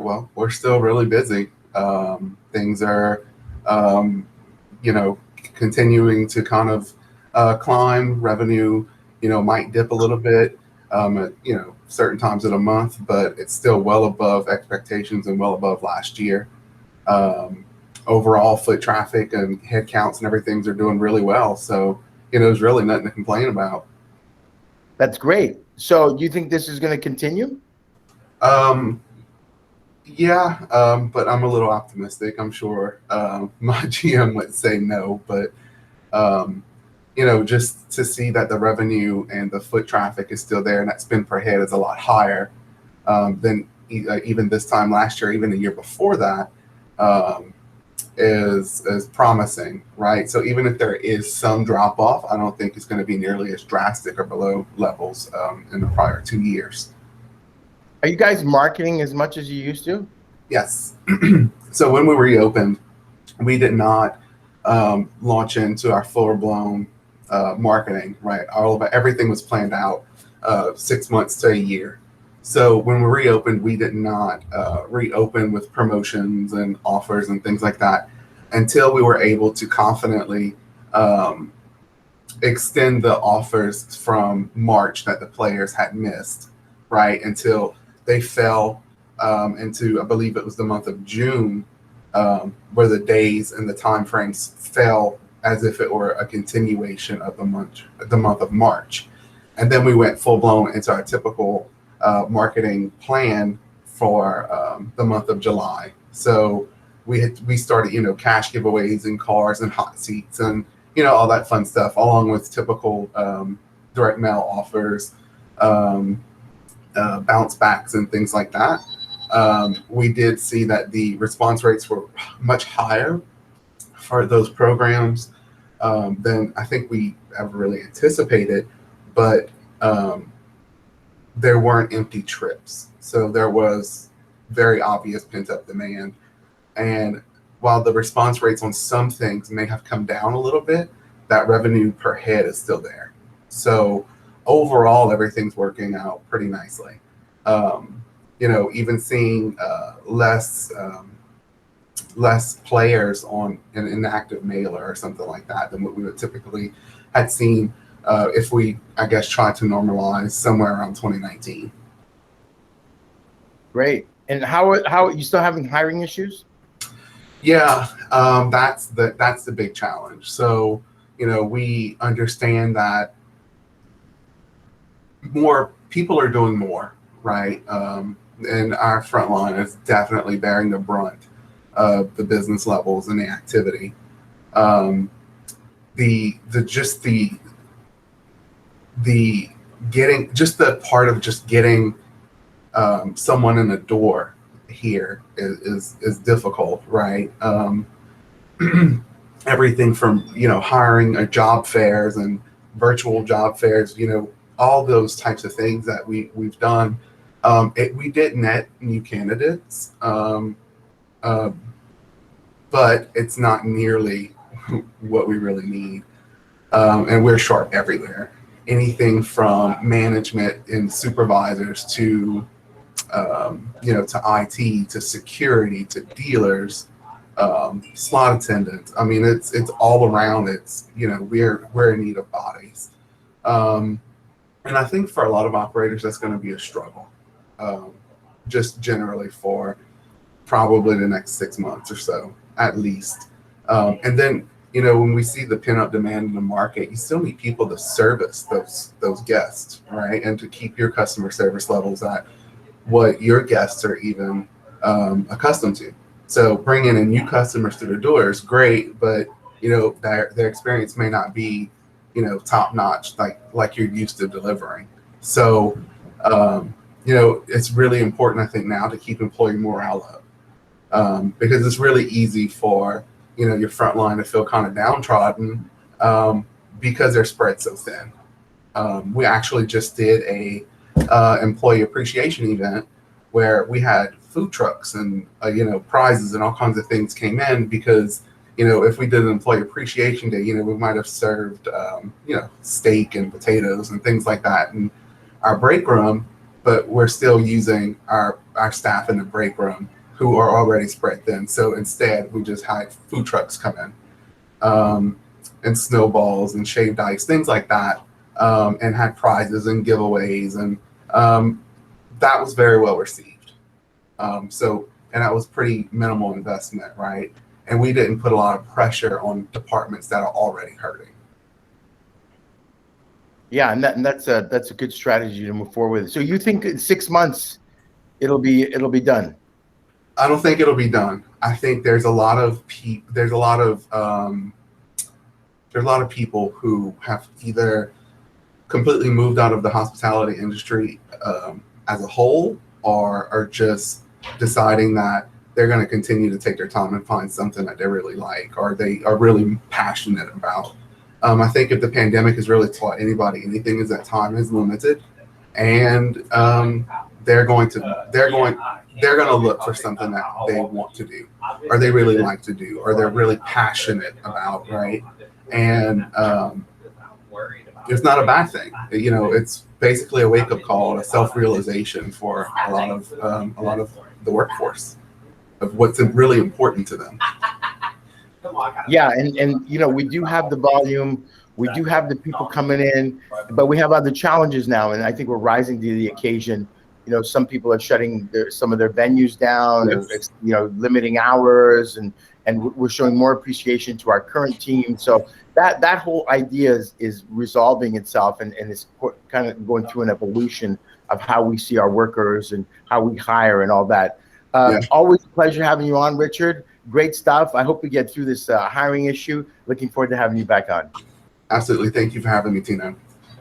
well, we're still really busy. Things are, um, continuing to kind of climb. Revenue, might dip a little bit, at, certain times of the month, but it's still well above expectations and well above last year. Um, Overall, foot traffic and head counts and everything's are doing really well. So, there's really nothing to complain about. That's great. So do you think this is going to continue? Um, yeah, but I'm a little optimistic. I'm sure my GM would say no, but um, just to see that the revenue and the foot traffic is still there and that spend per head is a lot higher than even this time last year, even the year before that, um, is promising, right? So even if there is some drop off, I don't think it's going to be nearly as drastic or below levels in the prior 2 years. Are you guys marketing as much as you used to? Yes. So when we reopened, we did not launch into our full blown marketing, right? Everything was planned out 6 months to a year. So when we reopened, we did not reopen with promotions and offers and things like that until we were able to confidently extend the offers from March that the players had missed, right? Until they fell into, I believe it was the month of June, where the days and the time frames fell as if it were a continuation of the month of March. And then we went full blown into our typical marketing plan for the month of July. So we started, cash giveaways and cars and hot seats and all that fun stuff, along with typical direct mail offers, bounce backs and things like that. We did see that the response rates were much higher for those programs than I think we ever really anticipated, but there weren't empty trips. So there was very obvious pent-up demand. And while the response rates on some things may have come down a little bit, that revenue per head is still there. So overall, everything's working out pretty nicely. Even seeing less players on an inactive mailer or something like that than what we would typically had seen if we, I guess, try to normalize somewhere around 2019. Great. And how are you still having hiring issues? Yeah, that's the big challenge. So, we understand that more people are doing more, right? And our front line is definitely bearing the brunt of the business levels and the activity. The part of just getting someone in the door here is difficult, right? Everything from hiring a job fairs and virtual job fairs, all those types of things that we've done. We did net new candidates, but it's not nearly what we really need, and we're short everywhere. Anything from management and supervisors to to IT, to security, to dealers, slot attendants. I mean, it's all around. It's we're in need of bodies, and I think for a lot of operators that's going to be a struggle, just generally for probably the next 6 months or so at least. And then when we see the pin-up demand in the market, you still need people to service those guests, right, and to keep your customer service levels at what your guests are even accustomed to. So bringing in new customers through the door is great, but their experience may not be top notch like you're used to delivering. So it's really important, I think, now to keep employee morale up, because it's really easy for your front line to feel kind of downtrodden because they're spread so thin. We actually just did a employee appreciation event where we had food trucks and prizes and all kinds of things came in because if we did an employee appreciation day, we might have served steak and potatoes and things like that in our break room, but we're still using our staff in the break room who are already spread thin. So instead, we just had food trucks come in, and snowballs and shaved ice, things like that, and had prizes and giveaways, and that was very well received. And that was pretty minimal investment, right? And we didn't put a lot of pressure on departments that are already hurting. Yeah, and that's a good strategy to move forward with. So you think in 6 months it'll be done? I don't think it'll be done. I think there's a lot of people who have either completely moved out of the hospitality industry as a whole, or are just deciding that they're going to continue to take their time and find something that they really like or they are really passionate about. I think if the pandemic has really taught anybody anything, is that time is limited, and they're going to look for something that they want to do, or they really like to do, or they're really passionate about, right? And it's not a bad thing. You know, it's basically a wake-up call, a self-realization for a lot of the workforce of what's really important to them. Yeah, and you know, we do have the volume, we do have the people coming in, but we have other challenges now, and I think we're rising to the occasion. You know, some people are shutting some of their venues down, Yes. you know, limiting hours, and we're showing more appreciation to our current team. So that whole idea is resolving itself, and is kind of going through an evolution of how we see our workers and how we hire and all that. Yeah. Always a pleasure having you on, Richard. Great stuff. I hope we get through this hiring issue. Looking forward to having you back on. Absolutely. Thank you for having me, Tino.